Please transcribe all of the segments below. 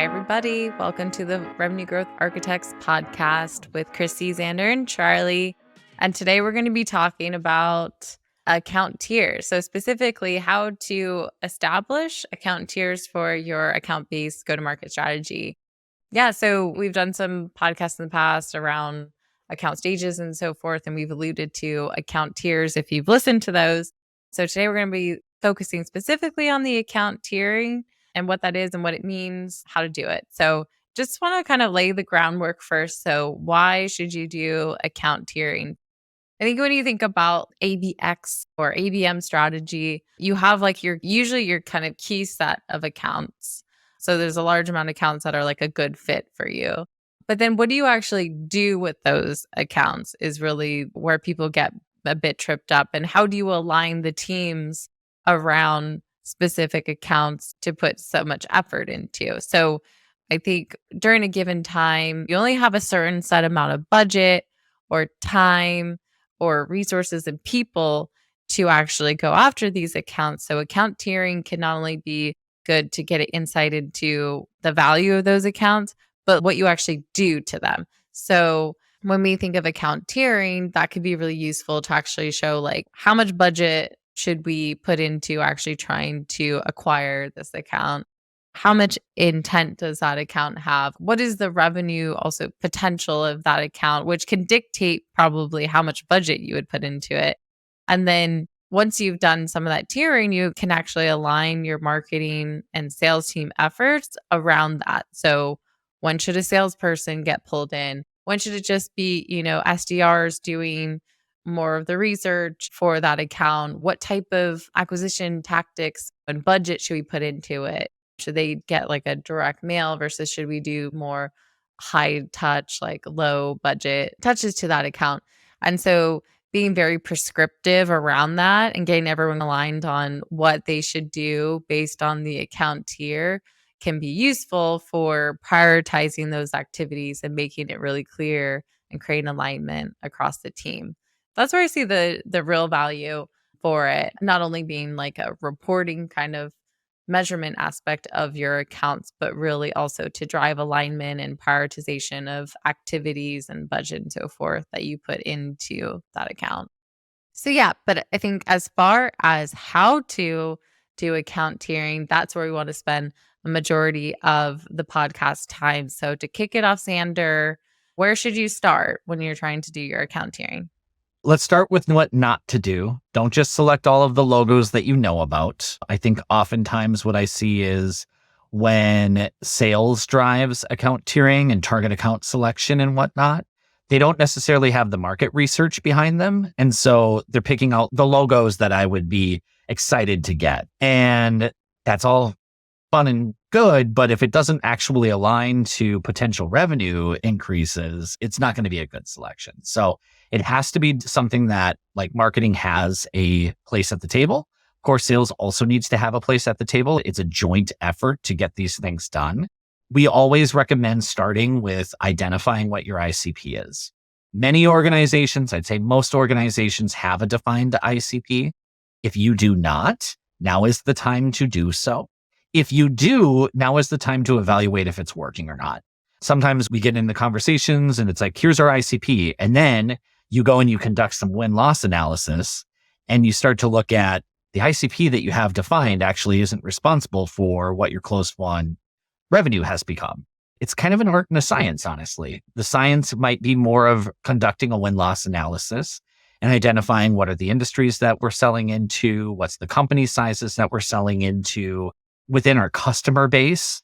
everybody. Welcome to the Revenue Growth Architects podcast with Christy, Xander, and Charlie. And today we're going to be talking about account tiers. So specifically how to establish account tiers for your account-based go-to-market strategy. Yeah, so we've done some podcasts in the past around account stages and so forth, and we've alluded to account tiers if you've listened to those. So today we're going to be focusing specifically on the account tiering and what that is and what it means, how to do it. So just want to kind of lay the groundwork first. So why should you do account tiering? I think when you think about ABX or ABM strategy, you have like usually your kind of key set of accounts. So there's a large amount of accounts that are like a good fit for you. But then what do you actually do with those accounts is really where people get a bit tripped up. And how do you align the teams around specific accounts to put so much effort into? So I think during a given time, you only have a certain set amount of budget or time or resources and people to actually go after these accounts. So account tiering can not only be good to get insight into the value of those accounts, but what you actually do to them. So when we think of account tiering, that could be really useful to actually show like how much budget should we put into actually trying to acquire this account? How much intent does that account have? What is the revenue also potential of that account, which can dictate probably how much budget you would put into it. And then once you've done some of that tiering, you can actually align your marketing and sales team efforts around that. So when should a salesperson get pulled in? When should it just be, SDRs doing more of the research for that account? What type of acquisition tactics and budget should we put into it? Should they get like a direct mail versus should we do more high touch, like low budget touches to that account? And so being very prescriptive around that and getting everyone aligned on what they should do based on the account tier can be useful for prioritizing those activities and making it really clear and creating alignment across the team. That's where I see the real value for it, not only being like a reporting kind of measurement aspect of your accounts, but really also to drive alignment and prioritization of activities and budget and so forth that you put into that account. So yeah, but I think as far as how to do account tiering, that's where we want to spend a majority of the podcast time. So to kick it off, Xander, where should you start when you're trying to do your account tiering? Let's start with what not to do. Don't just select all of the logos that you know about. I think oftentimes what I see is when sales drives account tiering and target account selection and whatnot, they don't necessarily have the market research behind them. And so they're picking out the logos that I would be excited to get. And that's all fun and good, but if it doesn't actually align to potential revenue increases, it's not going to be a good selection. So it has to be something that like marketing has a place at the table. Of course, sales also needs to have a place at the table. It's a joint effort to get these things done. We always recommend starting with identifying what your ICP is. Many organizations, I'd say most organizations have a defined ICP. If you do not, now is the time to do so. If you do, now is the time to evaluate if it's working or not. Sometimes we get into conversations and it's like, here's our ICP. And then you go and you conduct some win-loss analysis and you start to look at the ICP that you have defined actually isn't responsible for what your closed won revenue has become. It's kind of an art and a science, honestly. The science might be more of conducting a win-loss analysis and identifying what are the industries that we're selling into, what's the company sizes that we're selling into within our customer base.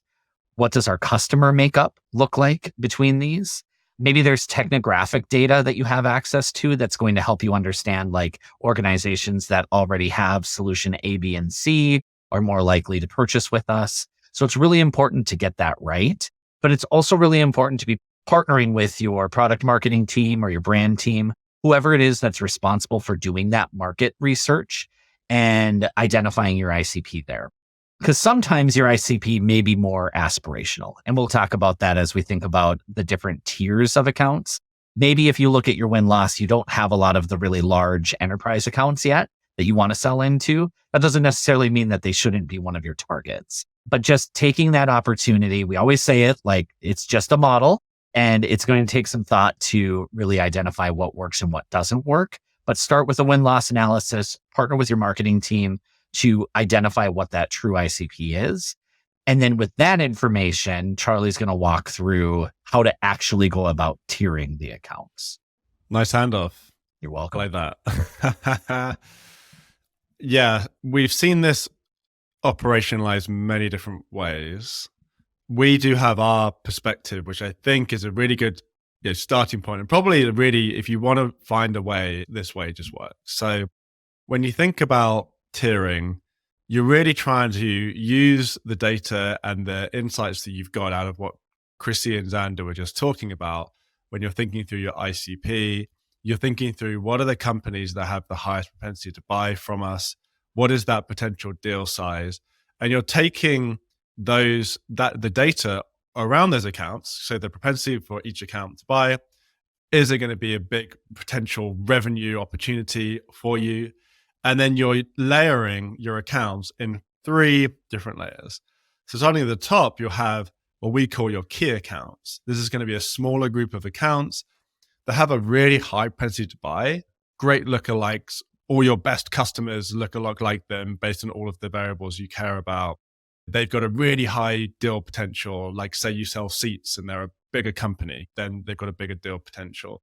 What does our customer makeup look like between these? Maybe there's technographic data that you have access to that's going to help you understand like organizations that already have solution A, B, and C are more likely to purchase with us. So it's really important to get that right. But it's also really important to be partnering with your product marketing team or your brand team, whoever it is that's responsible for doing that market research and identifying your ICP there. Because sometimes your ICP may be more aspirational. And we'll talk about that as we think about the different tiers of accounts. Maybe if you look at your win-loss, you don't have a lot of the really large enterprise accounts yet that you want to sell into. That doesn't necessarily mean that they shouldn't be one of your targets, but just taking that opportunity. We always say it like it's just a model, and it's going to take some thought to really identify what works and what doesn't work. But start with a win-loss analysis, partner with your marketing team to identify what that true ICP is. And then with that information, Charlie's going to walk through how to actually go about tiering the accounts. Nice handoff. You're welcome. I like that. Yeah, we've seen this operationalized many different ways. We do have our perspective, which I think is a really good starting point, and probably really, if you want to find a way, this way just works. So when you think about tiering, you're really trying to use the data and the insights that you've got out of what Chrissy and Xander were just talking about. When you're thinking through your ICP, you're thinking through what are the companies that have the highest propensity to buy from us? What is that potential deal size? And you're taking the data around those accounts. So the propensity for each account to buy, is it going to be a big potential revenue opportunity for you? And then you're layering your accounts in 3 different layers. So starting at the top, you'll have what we call your key accounts. This is going to be a smaller group of accounts that have a really high propensity to buy, great lookalikes. All your best customers look a lot like them based on all of the variables you care about. They've got a really high deal potential. Like say you sell seats and they're a bigger company, then they've got a bigger deal potential.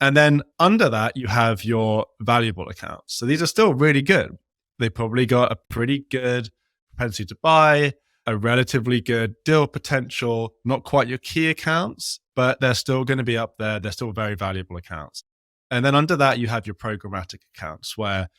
And then under that, you have your valuable accounts. So these are still really good. They probably got a pretty good propensity to buy, a relatively good deal potential, not quite your key accounts, but they're still going to be up there. They're still very valuable accounts. And then under that, you have your programmatic accounts where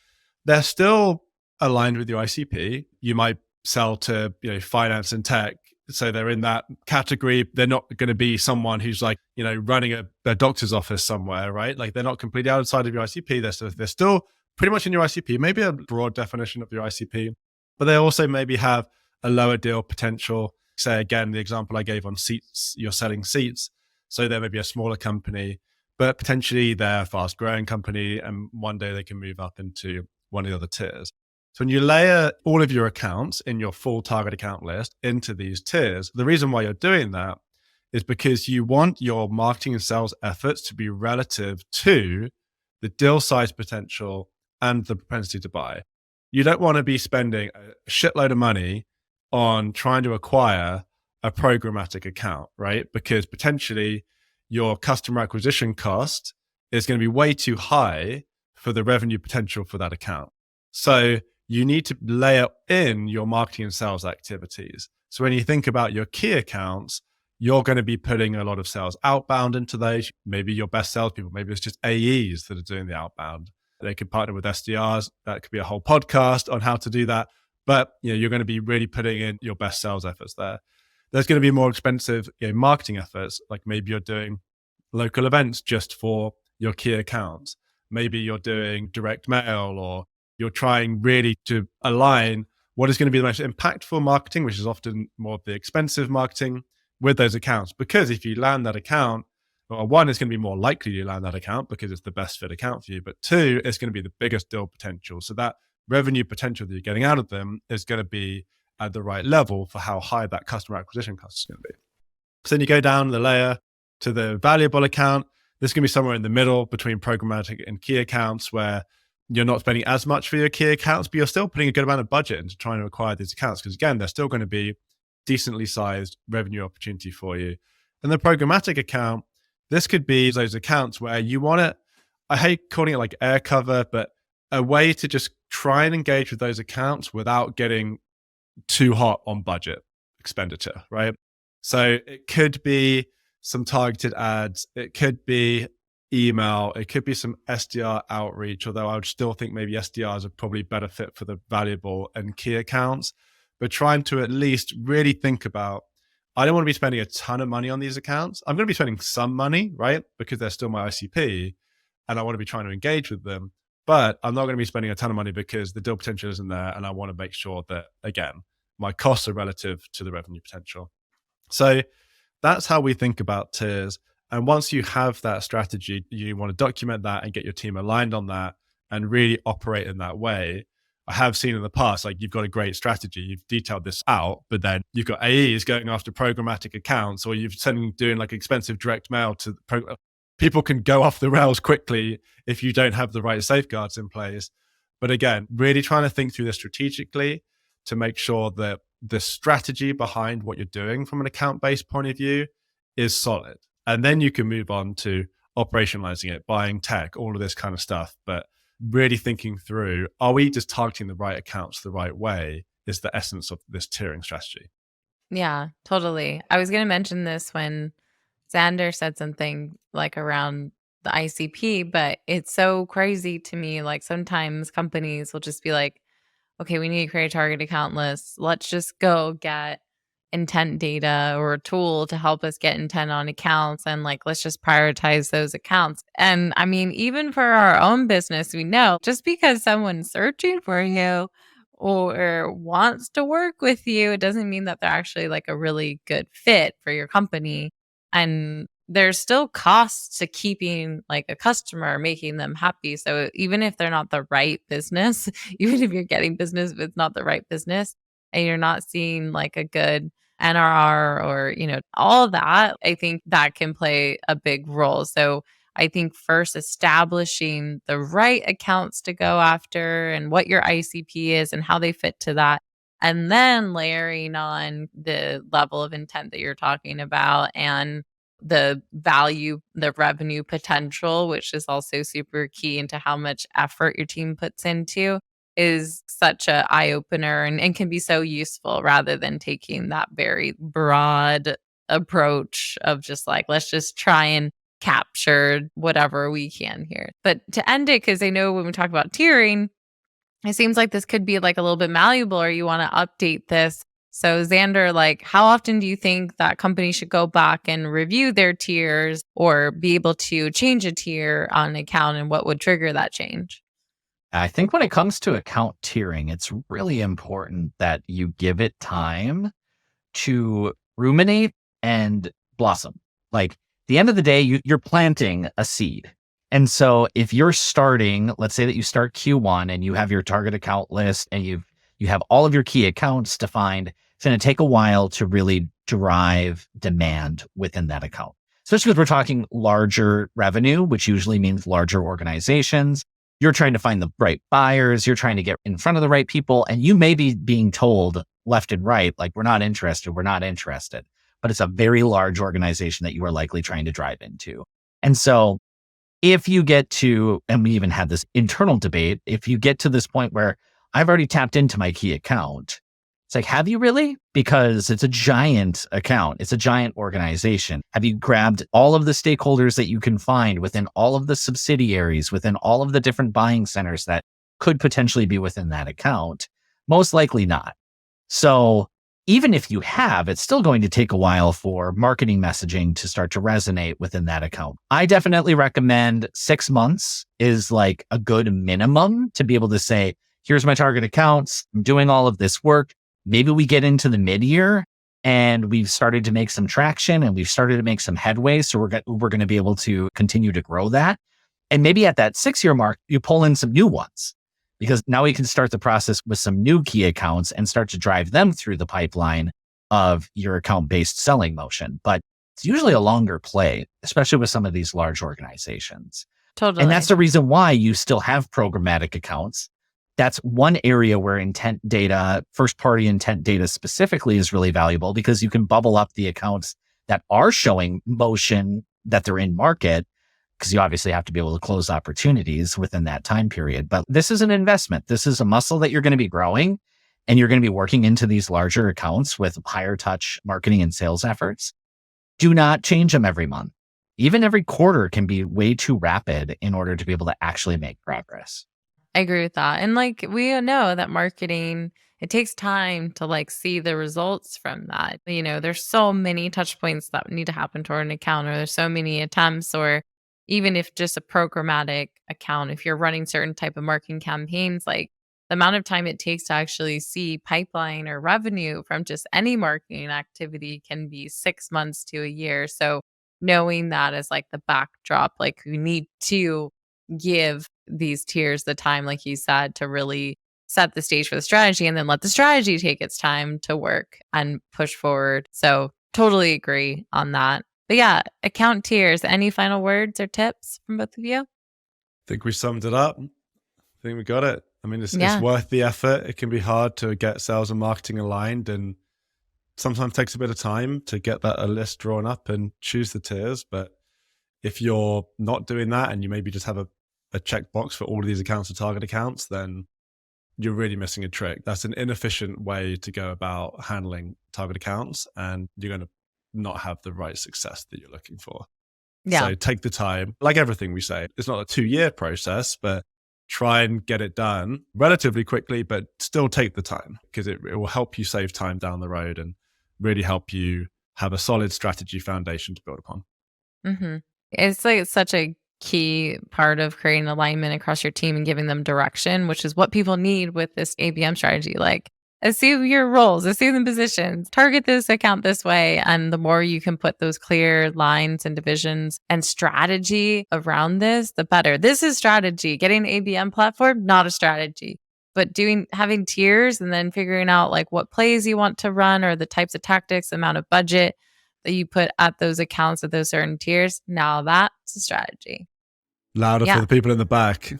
they're still aligned with your ICP. You might sell to finance and tech. So they're in that category. They're not going to be someone who's like, running a doctor's office somewhere, right? Like they're not completely outside of your ICP. They're still pretty much in your ICP, maybe a broad definition of your ICP, but they also maybe have a lower deal potential. Say again, the example I gave on seats, you're selling seats. So there may be a smaller company, but potentially they're a fast growing company. And one day they can move up into one of the other tiers. So when you layer all of your accounts in your full target account list into these tiers, the reason why you're doing that is because you want your marketing and sales efforts to be relative to the deal size potential and the propensity to buy. You don't want to be spending a shitload of money on trying to acquire a programmatic account, right? Because potentially your customer acquisition cost is going to be way too high for the revenue potential for that account. So you need to layer in your marketing and sales activities. So when you think about your key accounts, you're going to be putting a lot of sales outbound into those. Maybe your best salespeople, maybe it's just AEs that are doing the outbound. They could partner with SDRs. That could be a whole podcast on how to do that. But you're going to be really putting in your best sales efforts there. There's going to be more expensive marketing efforts. Like maybe you're doing local events just for your key accounts. Maybe you're doing direct mail, or you're trying really to align what is going to be the most impactful marketing, which is often more of the expensive marketing, with those accounts. Because if you land that account, well, one, it's going to be more likely you land that account because it's the best fit account for you. But two, it's going to be the biggest deal potential. So that revenue potential that you're getting out of them is going to be at the right level for how high that customer acquisition cost is going to be. So then you go down the layer to the valuable account. This is going to be somewhere in the middle between programmatic and key accounts, where you're not spending as much for your key accounts, but you're still putting a good amount of budget into trying to acquire these accounts. Because again, they're still going to be decently sized revenue opportunity for you. And the programmatic account, this could be those accounts where you want to, I hate calling it like air cover, but a way to just try and engage with those accounts without getting too hot on budget expenditure, right? So it could be some targeted ads. It could be email. It could be some SDR outreach, although I would still think maybe SDRs are probably better fit for the valuable and key accounts. But trying to at least really think about, I don't want to be spending a ton of money on these accounts. I'm going to be spending some money, right? Because they're still my ICP and I want to be trying to engage with them. But I'm not going to be spending a ton of money because the deal potential isn't there. And I want to make sure that, again, my costs are relative to the revenue potential. So that's how we think about tiers. And once you have that strategy, you want to document that and get your team aligned on that and really operate in that way. I have seen in the past, like you've got a great strategy, you've detailed this out, but then you've got AEs going after programmatic accounts, or you've doing like expensive direct mail to people can go off the rails quickly if you don't have the right safeguards in place. But again, really trying to think through this strategically to make sure that the strategy behind what you're doing from an account-based point of view is solid. And then you can move on to operationalizing it, buying tech, all of this kind of stuff. But really thinking through, are we just targeting the right accounts the right way is the essence of this tiering strategy. Yeah, totally. I was going to mention this when Xander said something like around the ICP, but it's so crazy to me. Like sometimes companies will just be like, okay, we need to create a target account list. Let's just go get intent data or a tool to help us get intent on accounts. And like, let's just prioritize those accounts. And I mean, even for our own business, we know just because someone's searching for you or wants to work with you, it doesn't mean that they're actually like a really good fit for your company. And there's still costs to keeping like a customer, making them happy. So even if they're not the right business, even if you're getting business, but it's not the right business and you're not seeing like a good NRR or, all that, I think that can play a big role. So I think first establishing the right accounts to go after and what your ICP is and how they fit to that. And then layering on the level of intent that you're talking about and the value, the revenue potential, which is also super key into how much effort your team puts into, is such a eye opener and can be so useful rather than taking that very broad approach of just like, let's just try and capture whatever we can here. But to end it, because I know when we talk about tiering, it seems like this could be like a little bit malleable or you want to update this. So Xander, like how often do you think that companies should go back and review their tiers or be able to change a tier on an account and what would trigger that change? I think when it comes to account tiering, it's really important that you give it time to ruminate and blossom. Like at the end of the day, you're planting a seed. And so if you're starting, let's say that you start Q1 and you have your target account list and you have all of your key accounts defined, it's going to take a while to really drive demand within that account. Especially because we're talking larger revenue, which usually means larger organizations. You're trying to find the right buyers. You're trying to get in front of the right people. And you may be being told left and right, like, we're not interested. But it's a very large organization that you are likely trying to drive into. And so if you get to, and we even had this internal debate, if you get to this point where I've already tapped into my key account, it's like, have you really? Because it's a giant account. It's a giant organization. Have you grabbed all of the stakeholders that you can find within all of the subsidiaries, within all of the different buying centers that could potentially be within that account? Most likely not. So even if you have, it's still going to take a while for marketing messaging to start to resonate within that account. I definitely recommend 6 months is like a good minimum to be able to say, here's my target accounts. I'm doing all of this work. Maybe we get into the mid-year and we've started to make some traction and we've started to make some headway. So we're going to be able to continue to grow that. And maybe at that 6-year mark, you pull in some new ones because now we can start the process with some new key accounts and start to drive them through the pipeline of your account-based selling motion. But it's usually a longer play, especially with some of these large organizations. Totally. And that's the reason why you still have programmatic accounts. That's one area where intent data, first party intent data specifically is really valuable because you can bubble up the accounts that are showing motion that they're in market because you obviously have to be able to close opportunities within that time period. But this is an investment. This is a muscle that you're going to be growing and you're going to be working into these larger accounts with higher touch marketing and sales efforts. Do not change them every month. Even every quarter can be way too rapid in order to be able to actually make progress. I agree with that. And like we know that marketing, it takes time to like see the results from that. There's so many touch points that need to happen toward an account, or there's so many attempts, or even if just a programmatic account, if you're running certain type of marketing campaigns, like the amount of time it takes to actually see pipeline or revenue from just any marketing activity can be 6 months to a year. So knowing that as like the backdrop, like we need to give these tiers the time, like you said, to really set the stage for the strategy and then let the strategy take its time to work and push forward. So totally agree on that. But yeah, account tiers. Any final words or tips from both of you? I think we summed it up. I think we got it. I mean, it's worth the effort. It can be hard to get sales and marketing aligned, and sometimes takes a bit of time to get that list drawn up and choose the tiers. But if you're not doing that and you maybe just have a checkbox for all of these accounts or target accounts, then you're really missing a trick. That's an inefficient way to go about handling target accounts, and you're going to not have the right success that you're looking for. Yeah. So take the time. Like everything we say, it's not a 2-year process, but try and get it done relatively quickly, but still take the time, because it will help you save time down the road and really help you have a solid strategy foundation to build upon. Mm-hmm. It's like such a key part of creating alignment across your team and giving them direction, which is what people need with this ABM strategy. Like, assume your roles, assume the positions, target this account this way. And the more you can put those clear lines and divisions and strategy around this, the better. This is strategy. Getting an ABM platform, not a strategy. But having tiers and then figuring out like what plays you want to run or the types of tactics, amount of budget that you put at those accounts at those certain tiers. Now that's a strategy. Louder for the people in the back.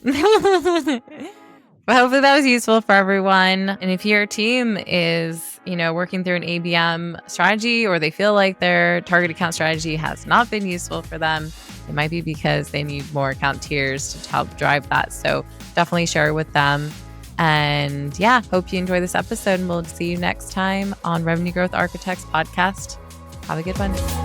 But hopefully that was useful for everyone. And if your team is, working through an ABM strategy, or they feel like their target account strategy has not been useful for them, it might be because they need more account tiers to help drive that. So definitely share it with them. And yeah, hope you enjoy this episode, and we'll see you next time on Revenue Growth Architects podcast. Have a good one.